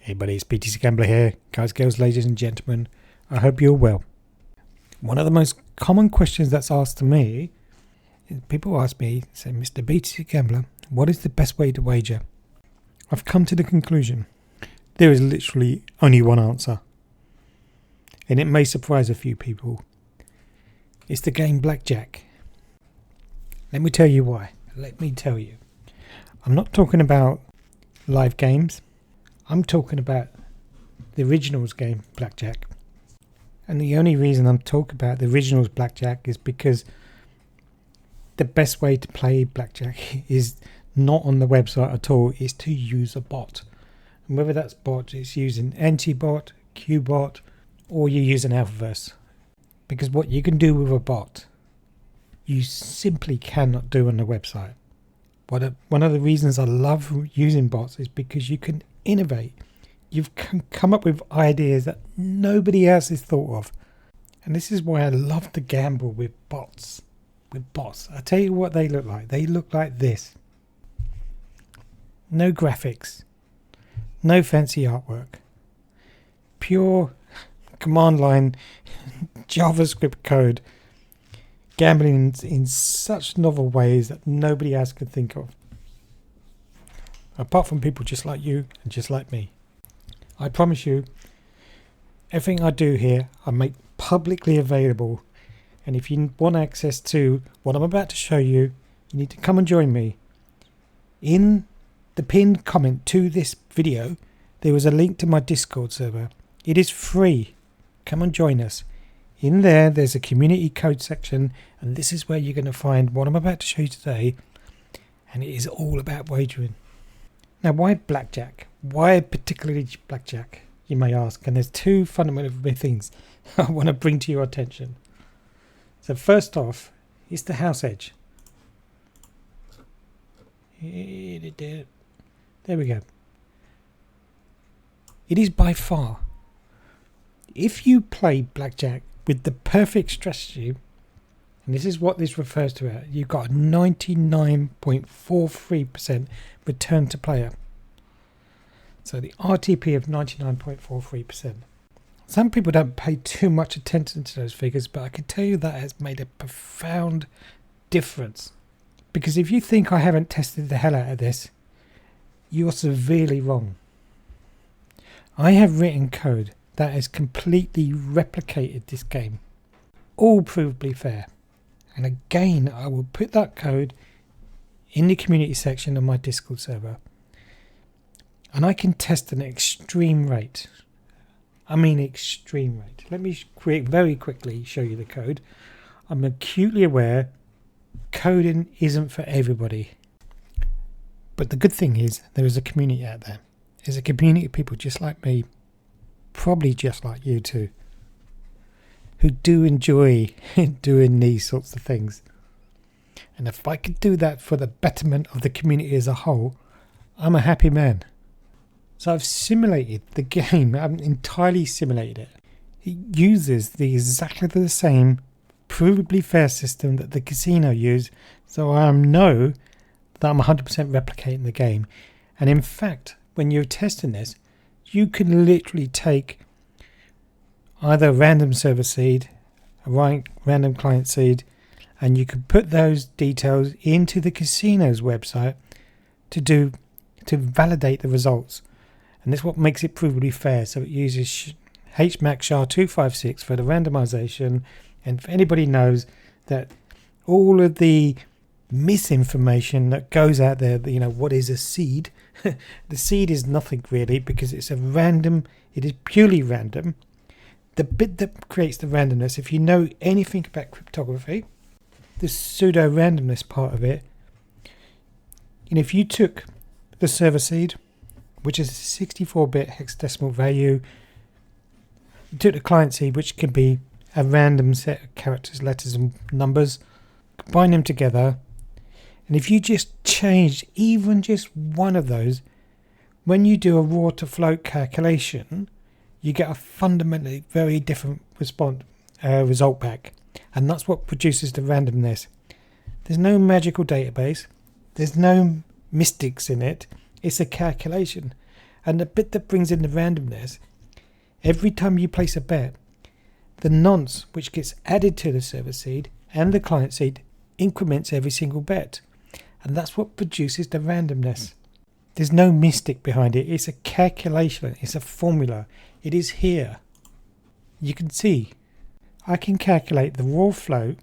Hey buddy, it's BTC Gambler here. Guys, girls, ladies and gentlemen, I hope you're well. One of the most common questions that's asked to me is people ask me, say, Mr. BTC Gambler, what is the best way to wager? I've come to the conclusion there is literally only one answer. And it may surprise a few people. It's the game Blackjack. Let me tell you why. Let me tell you. I'm not talking about live games. I'm talking about the originals game, Blackjack. And the only reason I'm talking about the originals Blackjack is because the best way to play Blackjack is not on the website at all, is to use a bot. And whether that's bot, it's using NT-bot, Q-bot, or you use an Alphaverse. Because what you can do with a bot, you simply cannot do on the website. One of the reasons I love using bots is because you can innovate. You've come up with ideas that nobody else has thought of. And this is why I love to gamble with bots. I tell you what they look like. They look like this. No graphics. No fancy artwork. Pure command line JavaScript code. Gambling in such novel ways that nobody else can think of. Apart from people just like you and just like me. I promise you, everything I do here, I make publicly available. And if you want access to what I'm about to show you, you need to come and join me. In the pinned comment to this video, there was a link to my Discord server. It is free. Come and join us. In there's a community code section, and this is where you're going to find what I'm about to show you today. And it is all about wagering. Now, why Blackjack? Why particularly Blackjack, you may ask? And there's two fundamental things I want to bring to your attention. So first off, it's the house edge. There we go. It is by far, if you play Blackjack with the perfect strategy, and this is what this refers to, you've got a 99.43% return to player. So the RTP of 99.43%. Some people don't pay too much attention to those figures, but I can tell you that has made a profound difference. Because if you think I haven't tested the hell out of this, you're severely wrong. I have written code that has completely replicated this game. All provably fair. And again, I will put that code in the community section of my Discord server. And I can test an extreme rate. I mean extreme rate. Let me very quickly show you the code. I'm acutely aware coding isn't for everybody. But the good thing is there is a community out there. There's a community of people just like me, probably just like you too, who do enjoy doing these sorts of things. And if I could do that for the betterment of the community as a whole, I'm a happy man. So I've simulated the game. I've entirely simulated it. It uses exactly the same provably fair system that the casino use, so I know that I'm 100% replicating the game. And in fact, when you're testing this, you can literally take either a random server seed, a random client seed, and you can put those details into the casino's website to validate the results. And this is what makes it provably fair. So it uses HMAC SHA-256 for the randomization. And if anybody knows that all of the misinformation that goes out there, what is a seed? The seed is nothing really, because it's a random, it is purely random. The bit that creates the randomness, if you know anything about cryptography, the pseudo randomness part of it, and if you took the server seed, which is a 64-bit hexadecimal value, you took the client seed, which can be a random set of characters, letters and numbers, combine them together, and if you just change even just one of those, when you do a raw to float calculation, you get a fundamentally very different result back. And that's what produces the randomness. There's no magical database. There's no mystics in it. It's a calculation. And the bit that brings in the randomness, every time you place a bet, the nonce which gets added to the server seed and the client seed increments every single bet. And that's what produces the randomness. There's no mystic behind it. It's a calculation. It's a formula. It is here. You can see I can calculate the raw float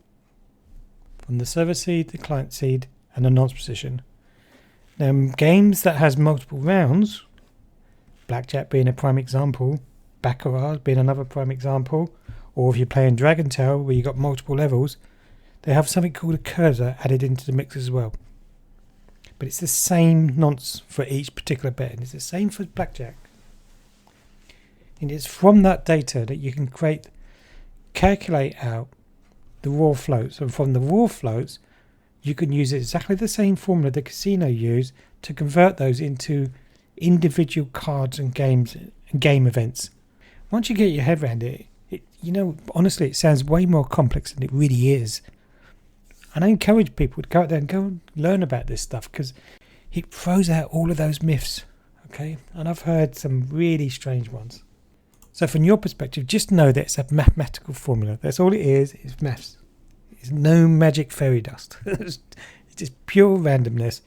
from the server seed, the client seed, and the nonce position. Now, games that has multiple rounds, Blackjack being a prime example, Baccarat being another prime example, or if you're playing Dragon Tail where you've got multiple levels, they have something called a cursor added into the mix as well. But it's the same nonce for each particular bet, and it's the same for Blackjack. And it's from that data that you can calculate out the raw floats, and from the raw floats you can use exactly the same formula the casino use to convert those into individual cards and games and game events. Once you get your head around it, honestly, it sounds way more complex than it really is. And I encourage people to go out there and go and learn about this stuff, because it throws out all of those myths, okay? And I've heard some really strange ones. So from your perspective, just know that it's a mathematical formula. That's all it is. It's maths. It's no magic fairy dust. It's just pure randomness.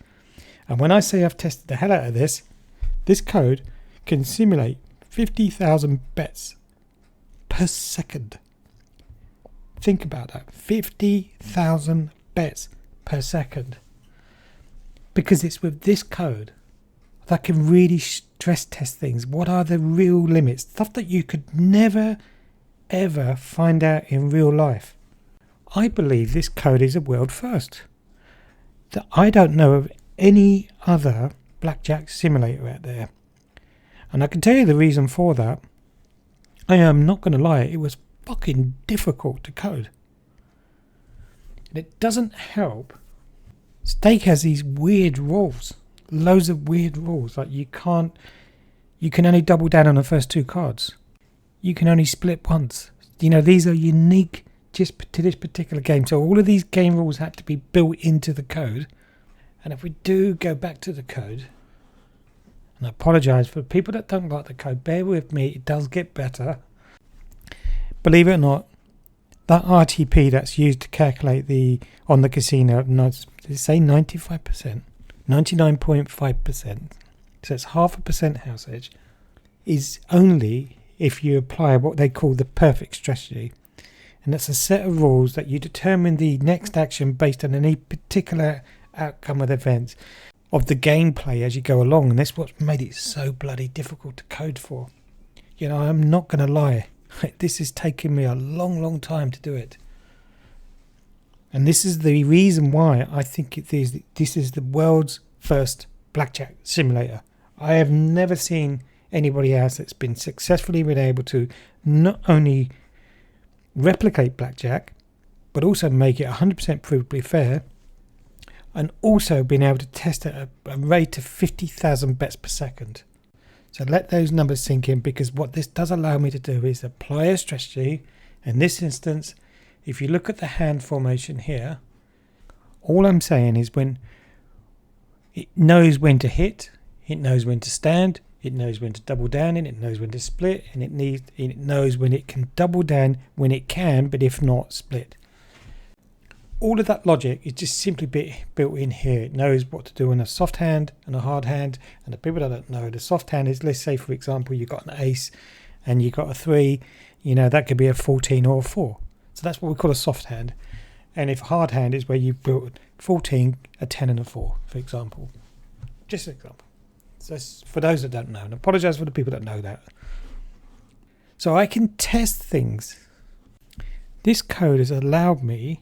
And when I say I've tested the hell out of this code can simulate 50,000 bets per second. Think about that. 50,000 bets per second. Because it's with this code that can really stress test things. What are the real limits? Stuff that you could never, ever find out in real life. I believe this code is a world first. That I don't know of any other blackjack simulator out there. And I can tell you the reason for that. I am not going to lie, it was fucking difficult to code. And it doesn't help. Stake has these weird rules. Loads of weird rules. Like you can only double down on the first two cards. You can only split once. These are unique just to this particular game. So all of these game rules had to be built into the code. And if we do go back to the code, and I apologise for people that don't like the code, bear with me, it does get better. Believe it or not, that RTP that's used to calculate on the casino, say 95%, 99.5%, so it's 0.5% house edge, is only if you apply what they call the perfect strategy. And that's a set of rules that you determine the next action based on any particular outcome of the events of the gameplay as you go along. And that's what's made it so bloody difficult to code for. I'm not going to lie. This has taken me a long time to do it. And this is the reason why I think this is the world's first blackjack simulator. I have never seen anybody else that's been successfully been able to not only replicate blackjack, but also make it 100% provably fair, and also been able to test at a rate of 50,000 bets per second. So let those numbers sink in, because what this does allow me to do is apply a strategy. In this instance, if you look at the hand formation here, all I'm saying is when it knows when to hit, it knows when to stand, it knows when to double down, and it knows when to split, and it knows when it can double down when it can, but if not, split. All of that logic is just simply built in here. It knows what to do in a soft hand and a hard hand. And the people that don't know, the soft hand is, let's say for example, you've got an ace and you've got a 3, that could be a 14 or a 4. So that's what we call a soft hand. And if a hard hand is where you built 14, a 10 and a 4, for example. Just an example. So for those that don't know, and I apologise for the people that know that. So I can test things. This code has allowed me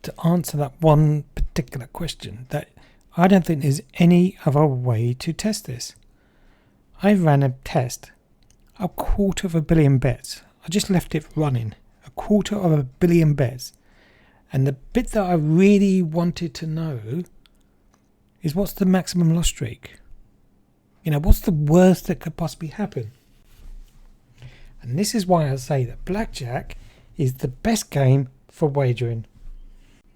to answer that one particular question that I don't think there's any other way to test this. I ran a test, 250 million bets. I just left it running, 250 million bets. And the bit that I really wanted to know is what's the maximum loss streak? What's the worst that could possibly happen? And this is why I say that blackjack is the best game for wagering.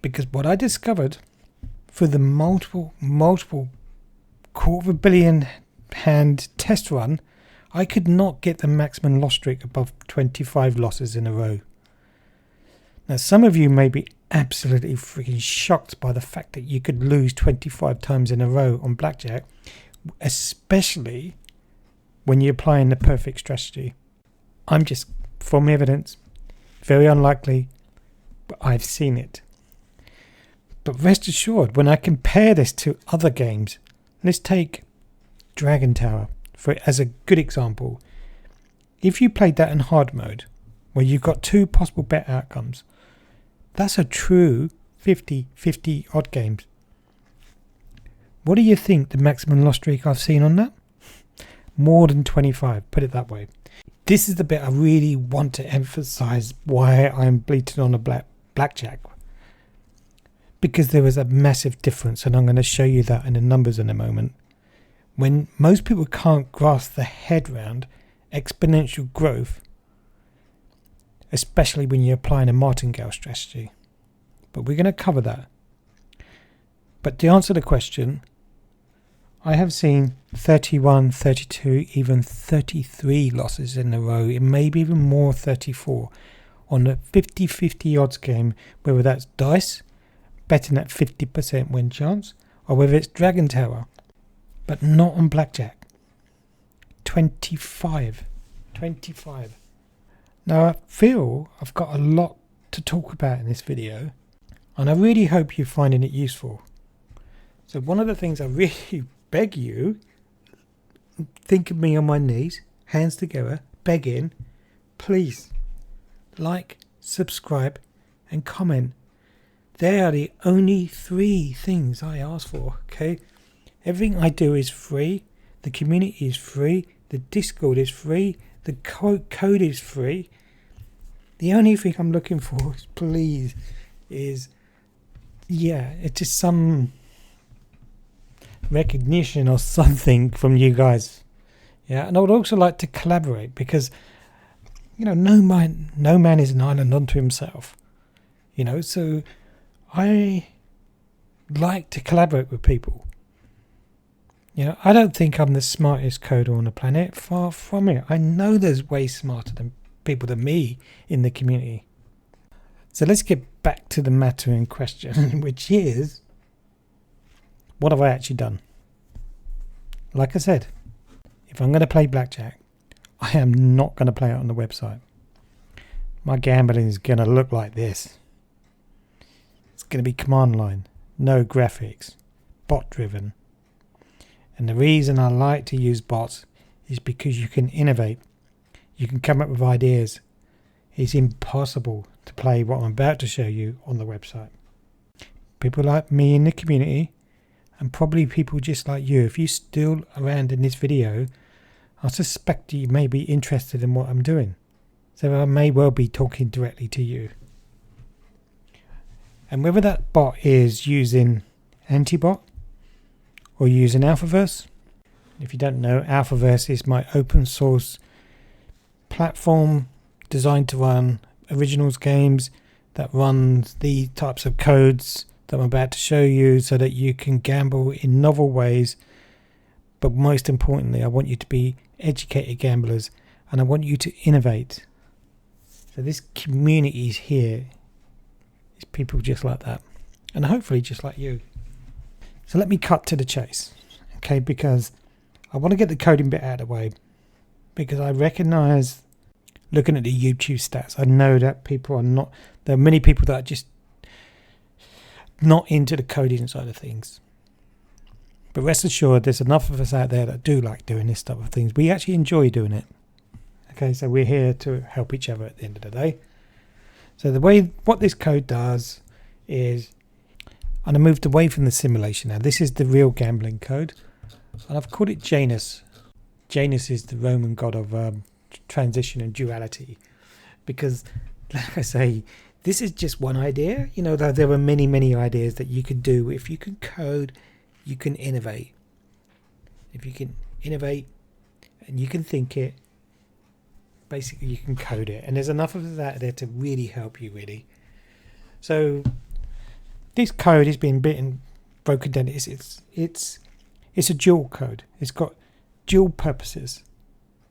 Because what I discovered for the multiple 250 million hand test run, I could not get the maximum loss streak above 25 losses in a row. Now, some of you may be absolutely freaking shocked by the fact that you could lose 25 times in a row on Blackjack, especially when you're applying the perfect strategy. I'm just, from evidence, very unlikely, but I've seen it. But rest assured, when I compare this to other games, let's take Dragon Tower as a good example. If you played that in hard mode, where you've got two possible bet outcomes, that's a true 50-50 odd games. What do you think the maximum loss streak I've seen on that? More than 25, put it that way. This is the bit I really want to emphasize why I'm bleating on a blackjack. Because there is a massive difference, and I'm going to show you that in the numbers in a moment. When most people can't grasp the head round exponential growth, especially when you're applying a martingale strategy. But we're going to cover that. But to answer the question, I have seen 31, 32, even 33 losses in a row, and maybe even more, 34, on a 50-50 odds game, whether that's dice, betting at 50% win chance, or whether it's Dragon Tower, but not on Blackjack. 25. Now, I feel I've got a lot to talk about in this video, and I really hope you're finding it useful. So one of the things I really beg you, think of me on my knees, hands together, begging, please like, subscribe and comment. They are the only 3 things I ask for, okay? Everything I do is free, the community is free, the Discord is free, the code is free. The only thing I'm looking for is, please, it's just some recognition or something from you guys. Yeah, and I would also like to collaborate, because no man is an island unto himself. So I like to collaborate with people. I don't think I'm the smartest coder on the planet. Far from it. I know there's way smarter than people than me in the community. So let's get back to the matter in question, which is, what have I actually done? Like I said, if I'm going to play Blackjack, I am not going to play it on the website. My gambling is going to look like this. It's going to be command line, no graphics, bot driven. And the reason I like to use bots is because you can innovate. You can come up with ideas. It's impossible to play what I'm about to show you on the website. People like me in the community, and probably people just like you, if you're still around in this video, I suspect you may be interested in what I'm doing. So I may well be talking directly to you. And whether that bot is using Antibot or using Alphaverse. If you don't know, Alphaverse is my open source platform designed to run originals games that runs the types of codes that I'm about to show you, so that you can gamble in novel ways. But most importantly, I want you to be educated gamblers, and I want you to innovate. So this community is here. It's people just like that, and hopefully just like you. So let me cut to the chase, okay? Because I want to get the coding bit out of the way, because I recognize, looking at the YouTube stats, I know that people are not, there are many people that are just not into the coding side of things. But rest assured, there's enough of us out there that do like doing this type of things. We actually enjoy doing it. Okay, so we're here to help each other at the end of the day. So what this code does is, and I moved away from the simulation now. This is the real gambling code, and I've called it Janus. Janus is the Roman god of transition and duality, because, like I say, this is just one idea. There are many, many ideas that you could do. If you can code, you can innovate. If you can innovate and you can think it, basically you can code it. And there's enough of that there to really help you, really. So this code has been broken down. It's a dual code. It's got dual purposes.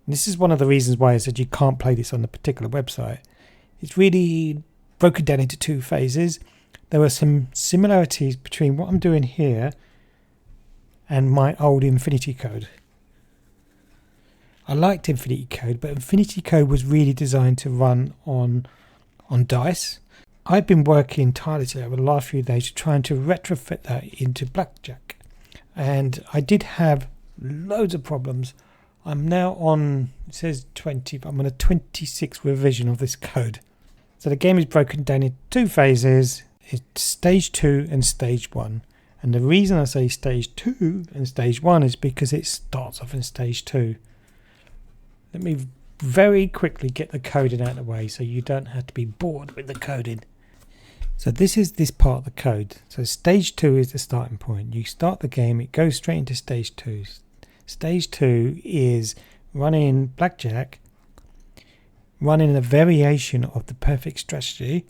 And this is one of the reasons why I said you can't play this on the particular website. It's really broken down into two phases. There are some similarities between what I'm doing here and my old Infinity Code. I liked Infinity Code, but Infinity Code was really designed to run on dice. I've been working tirelessly over the last few days trying to retrofit that into Blackjack. And I did have loads of problems. I'm now on, it says 20, but I'm on a 26th revision of this code. So the game is broken down into two phases. It's stage 2 and stage 1. And the reason I say stage 2 and stage 1 is because it starts off in stage 2. Let me very quickly get the coding out of the way so you don't have to be bored with the coding. So this is this part of the code. So stage 2 is the starting point. You start the game, it goes straight into stage 2. Stage 2 is running Blackjack, running a variation of the perfect strategy.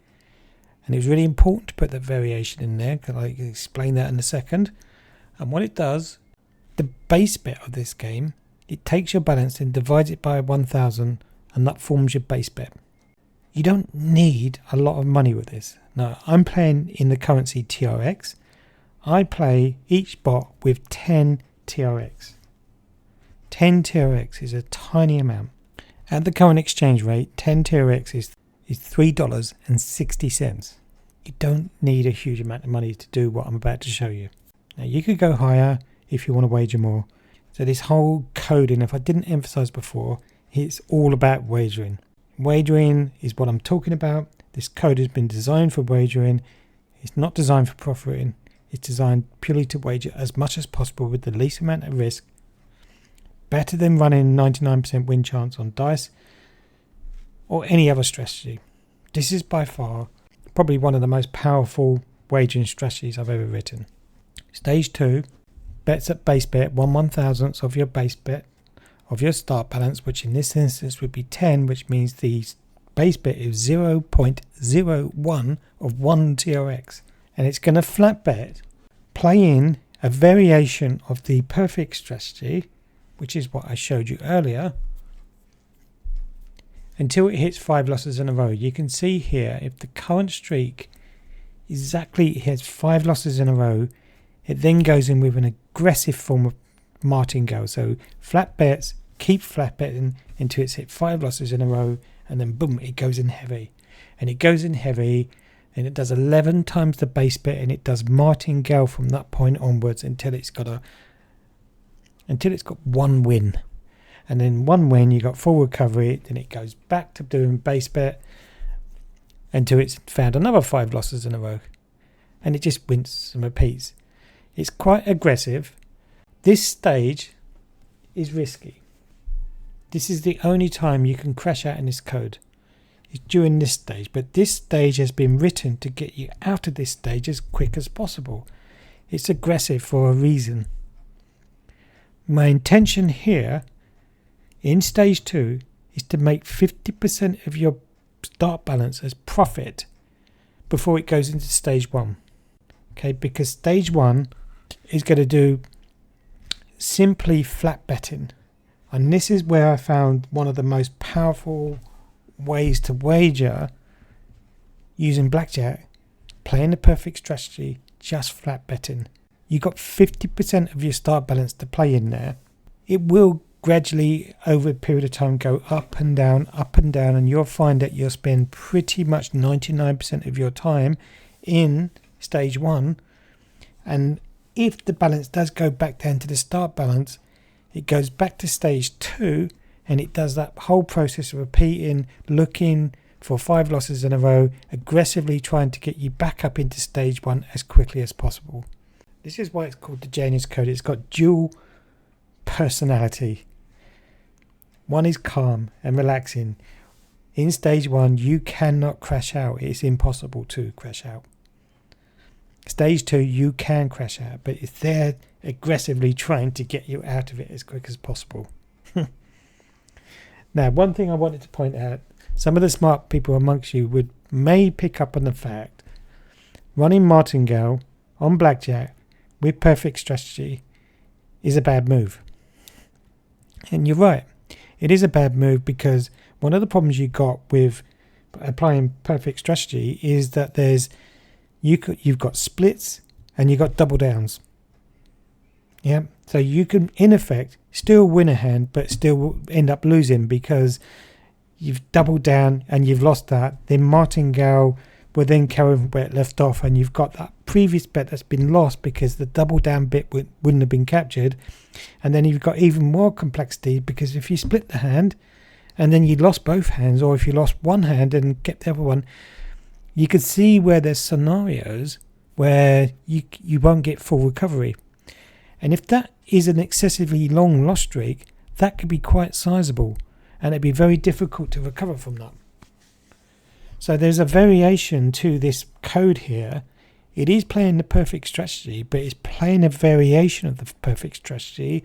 And it's really important to put that variation in there, because I can explain that in a second. And what it does, the base bet of this game, it takes your balance and divides it by 1,000, and that forms your base bet. You don't need a lot of money with this. Now, I'm playing in the currency TRX. I play each bot with 10 TRX. 10 TRX is a tiny amount. At the current exchange rate, 10 TRX is $3.60. You don't need a huge amount of money to do what I'm about to show you. Now, you could go higher if you want to wager more. So this whole coding, if I didn't emphasize before, it's all about wagering. Wagering is what I'm talking about. This code has been designed for wagering. It's not designed for profiting. It's designed purely to wager as much as possible with the least amount of risk. Better than running 99% win chance on dice or any other strategy. This is by far probably one of the most powerful wagering strategies I've ever written. Stage 2, bets at base bet, 1/1000th of your base bet of your start balance, which in this instance would be 10, which means the base bet is 0.01 of 1 TRX. And it's going to flat bet, play in a variation of the perfect strategy, which is what I showed you earlier, until it hits 5 losses in a row. You can see here, if the current streak exactly hits 5 losses in a row, it then goes in with an aggressive form of martingale. So flat bets, keep flat betting until it's hit 5 losses in a row, and then boom, it goes in heavy. And it goes in heavy, and it does 11 times the base bet, and it does martingale from that point onwards until it's got one win. And then one win, you got full recovery, then it goes back to doing base bet until it's found another 5 losses in a row. And it just rinses and repeats. It's quite aggressive. This stage is risky. This is the only time you can crash out in this code. It's during this stage. But this stage has been written to get you out of this stage as quick as possible. It's aggressive for a reason. My intention here in stage 2 is to make 50% of your start balance as profit before it goes into stage 1. Okay, because stage 1 is going to do simply flat betting. And this is where I found one of the most powerful ways to wager using Blackjack, playing the perfect strategy, just flat betting. You got 50% of your start balance to play in there. It will gradually over a period of time go up and down, and you'll find that you'll spend pretty much 99% of your time in stage 1. And if the balance does go back down to the start balance, it goes back to stage 2, and it does that whole process of repeating, looking for 5 losses in a row, aggressively trying to get you back up into stage 1 as quickly as possible. This is why it's called the Janus code. It's got dual personality. One is calm and relaxing. In stage 1, you cannot crash out. It's impossible to crash out. Stage 2, you can crash out, but it's there aggressively trying to get you out of it as quick as possible. Now, one thing I wanted to point out, some of the smart people amongst you may pick up on the fact running martingale on Blackjack with perfect strategy is a bad move. And you're right, it is a bad move, because one of the problems you got with applying perfect strategy is that you've got splits and you've got double downs. Yeah, so you can in effect still win a hand but still end up losing, because you've doubled down and you've lost that. Then martingale will then carry where it left off, and you've got that previous bet that's been lost because the double down bit wouldn't have been captured. And then you've got even more complexity, because if you split the hand and then you lost both hands, or if you lost one hand and kept the other one, you could see where there's scenarios where you won't get full recovery. And if that is an excessively long loss streak, that could be quite sizable, and it'd be very difficult to recover from that. So there's a variation to this code here. It is playing the perfect strategy, but it's playing a variation of the perfect strategy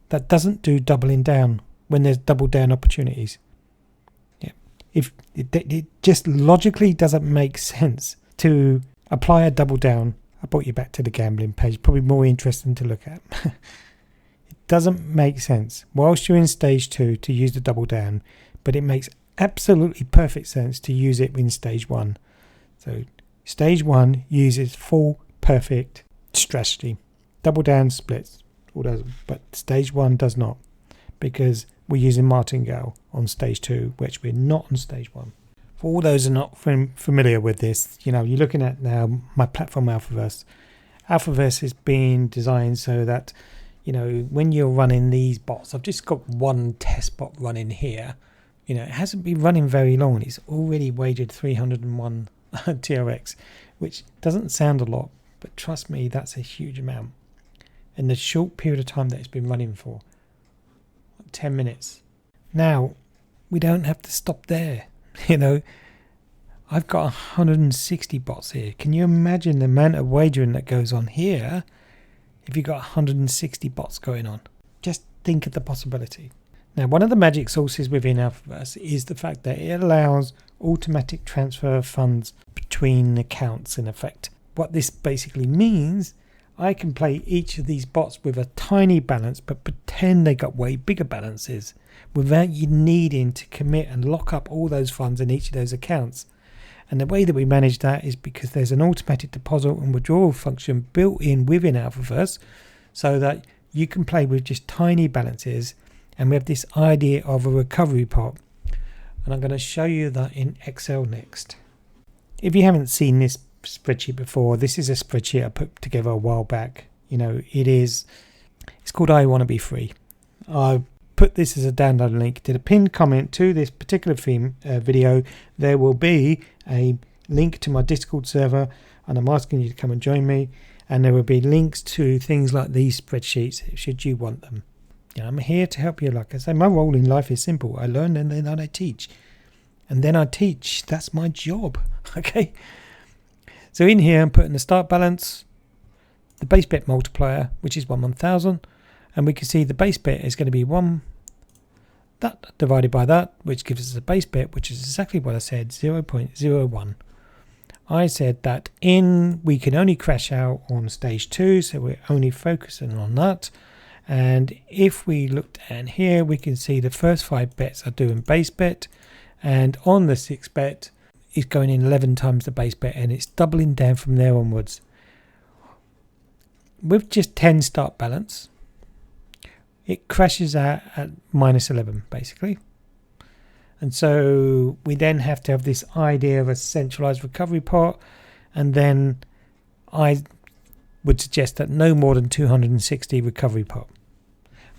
that doesn't do doubling down when there's double down opportunities. Yeah, if it just logically doesn't make sense to apply a double down. I brought you back to the gambling page, probably more interesting to look at. It doesn't make sense whilst you're in stage 2 to use the double down, but it makes absolutely perfect sense to use it in stage 1. So stage 1 uses full perfect strategy, double down, splits, all those, but stage 1 does not, because we're using martingale on stage 2, which we're not on stage 1. For all those who are not familiar with this, you're looking at now my platform Alphaverse. Alphaverse is being designed so that when you're running these bots, I've just got one test bot running here. It hasn't been running very long, and it's already wagered 301 TRX, which doesn't sound a lot, but trust me, that's a huge amount in the short period of time that it's been running for, 10 minutes. Now, we don't have to stop there. I've got 160 bots here. Can you imagine the amount of wagering that goes on here if you've got 160 bots going on? Just think of the possibility. Now, one of the magic sources within Alphaverse is the fact that it allows automatic transfer of funds between accounts in effect. What this basically means, I can play each of these bots with a tiny balance but pretend they got way bigger balances without you needing to commit and lock up all those funds in each of those accounts. And the way that we manage that is because there's an automatic deposit and withdrawal function built in within Alphaverse, so that you can play with just tiny balances. And we have this idea of a recovery pot, and I'm going to show you that in Excel next. If you haven't seen this spreadsheet before, this is a spreadsheet I put together a while back. It's called I Want to Be Free. I put this as a download link to the pinned comment to this particular video. There will be a link to my Discord server, and I'm asking you to come and join me, and there will be links to things like these spreadsheets should you want them. I'm here to help you. Like I say, my role in life is simple. I learn and then I teach. And then I teach. That's my job. Okay. So in here, I'm putting the start balance, the base bet multiplier, which is 1/1000. And we can see the base bet is going to be 1 that divided by that, which gives us a base bet, which is exactly what I said, 0.01. I said that we can only crash out on stage 2, so we're only focusing on that. And if we looked at here, we can see the first 5 bets are doing base bet, and on the 6th bet is going in 11 times the base bet, and it's doubling down from there onwards. With just 10 start balance, it crashes out at -11 basically. And so we then have to have this idea of a centralized recovery pot, and then I would suggest that no more than 260 recovery pot,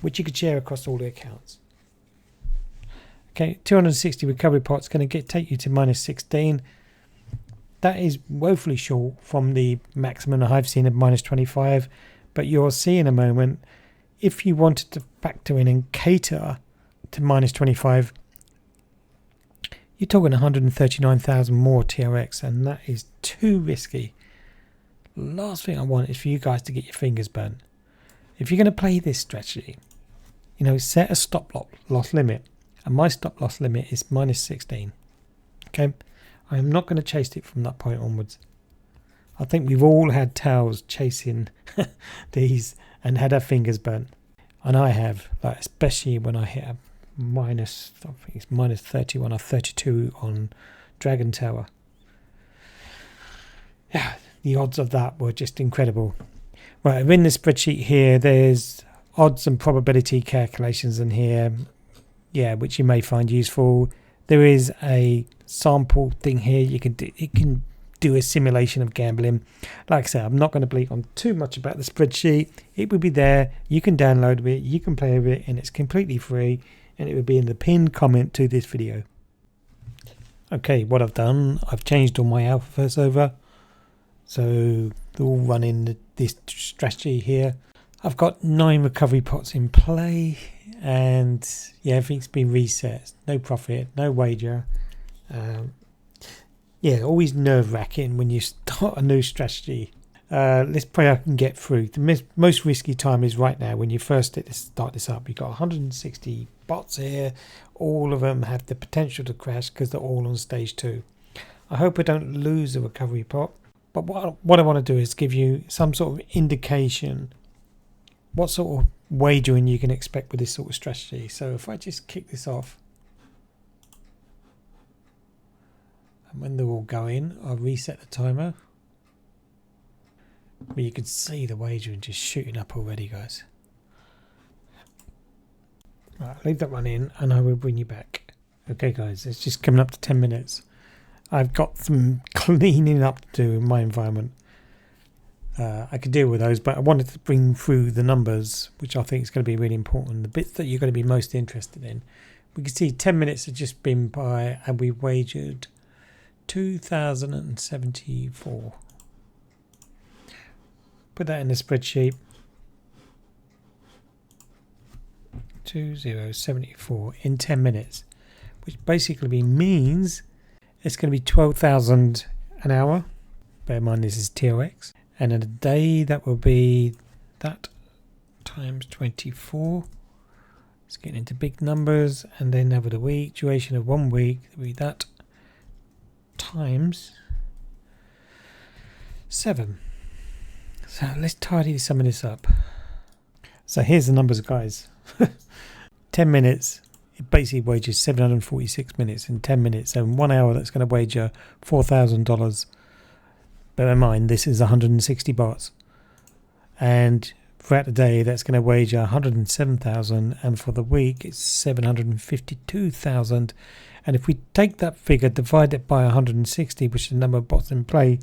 which you could share across all the accounts. Okay, 260 recovery pots going to take you to -16. That is woefully short from the maximum I've seen of -25, but you'll see in a moment, if you wanted to factor in and cater to -25, you're talking 139,000 more TRX, and that is too risky. Last thing I want is for you guys to get your fingers burnt. If you're going to play this strategy, set a stop loss limit, and my stop loss limit is -16. Okay, I am not going to chase it from that point onwards. I think we've all had tails chasing these and had our fingers burnt. And I have, like, especially when I hit a minus, I think it's minus 31 or 32 on Dragon Tower. Yeah, the odds of that were just incredible. Right, in the spreadsheet here, there's odds and probability calculations in here, yeah, which you may find useful. There is a sample thing here. You can do, it can do a simulation of gambling. Like I said, I'm not going to bleat on too much about the spreadsheet. It will be there. You can download it. You can play with it, and it's completely free. And it will be in the pinned comment to this video. Okay, what I've done, I've changed all my alphabets over, so they're all running this strategy here. I've got 9 recovery pots in play, and yeah, everything's been reset. No profit, no wager. Yeah, always nerve-wracking when you start a new strategy. Let's pray I can get through. The most risky time is right now when you first start this up. You've got 160 bots here. All of them have the potential to crash because they're all on stage 2. I hope I don't lose a recovery pot. But what I want to do is give you some sort of indication what sort of wagering you can expect with this sort of strategy. So if I just kick this off, and when they're all going, I'll reset the timer. But you can see the wagering just shooting up already, guys. Right, leave that one in and I will bring you back. Okay, guys, it's just coming up to 10 minutes. I've got some cleaning up to do in my environment. I could deal with those, but I wanted to bring through the numbers, which I think is going to be really important. The bits that you're going to be most interested in. We can see 10 minutes have just been by and we wagered 2,074. Put that in the spreadsheet. 2,074 in 10 minutes, which basically means it's going to be 12,000 an hour. Bear in mind this is TOX. And in a day that will be that times 24. It's getting into big numbers. And then over the week, duration of 1 week, will be that times 7. So let's tidy some of this up. So here's the numbers, guys. 10 minutes, it basically wagers 746 minutes in 10 minutes. So in 1 hour, that's going to wager $4,000. Bear in mind, this is 160 bots. And throughout the day, that's going to wager 107,000. And for the week, it's 752,000. And if we take that figure, divide it by 160, which is the number of bots in play,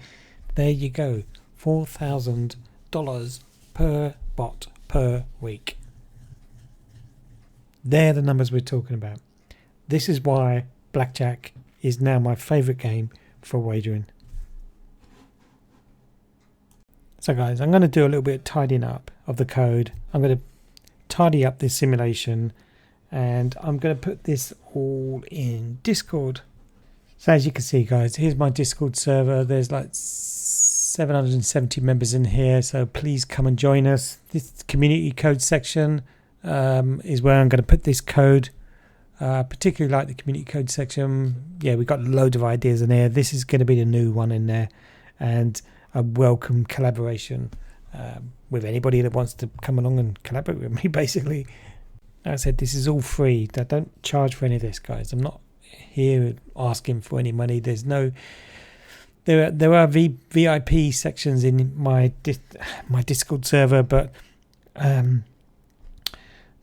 there you go. $4,000 per bot per week. They're the numbers we're talking about. This is why Blackjack is now my favourite game for wagering. So guys, I'm going to do a little bit of tidying up of the code. I'm going to tidy up this simulation and I'm going to put this all in Discord. So as you can see, guys, here's my Discord server. There's like 770 members in here, so please come and join us. This community code section is where I'm going to put this code. Particularly like the community code section. Yeah, we've got a load of ideas in there. This is going to be the new one in there, and I welcome collaboration with anybody that wants to come along and collaborate with me. Basically, like I said, this is all free. I don't charge for any of this, guys. I'm not here asking for any money. There's no. There are VIP sections in my Discord server, but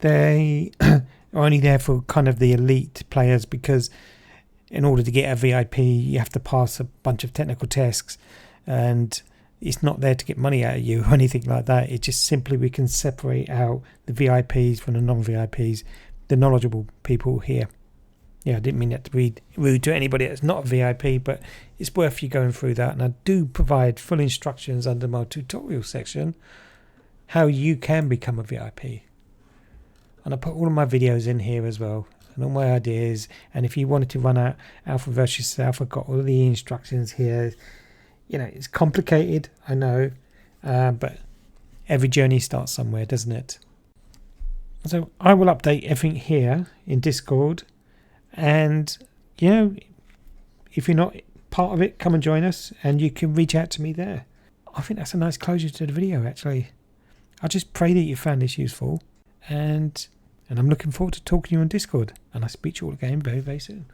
they are only there for kind of the elite players, because in order to get a VIP, you have to pass a bunch of technical tests, and it's not there to get money out of you or anything like that. It's just simply we can separate out the VIPs from the non-VIPs, the knowledgeable people here. Yeah, I didn't mean that to be rude to anybody that's not a VIP, but it's worth you going through that. And I do provide full instructions under my tutorial section how you can become a VIP. And I put all of my videos in here as well, and all my ideas. And if you wanted to run out Alpha versus Alpha, I've got all the instructions here. You know, it's complicated, I know, but every journey starts somewhere, doesn't it? So I will update everything here in Discord. And, you know, if you're not part of it, come and join us, and you can reach out to me there. I think that's a nice closure to the video, actually. I just pray that you found this useful. And I'm looking forward to talking to you on Discord. And I'll speak to you all again very, very soon.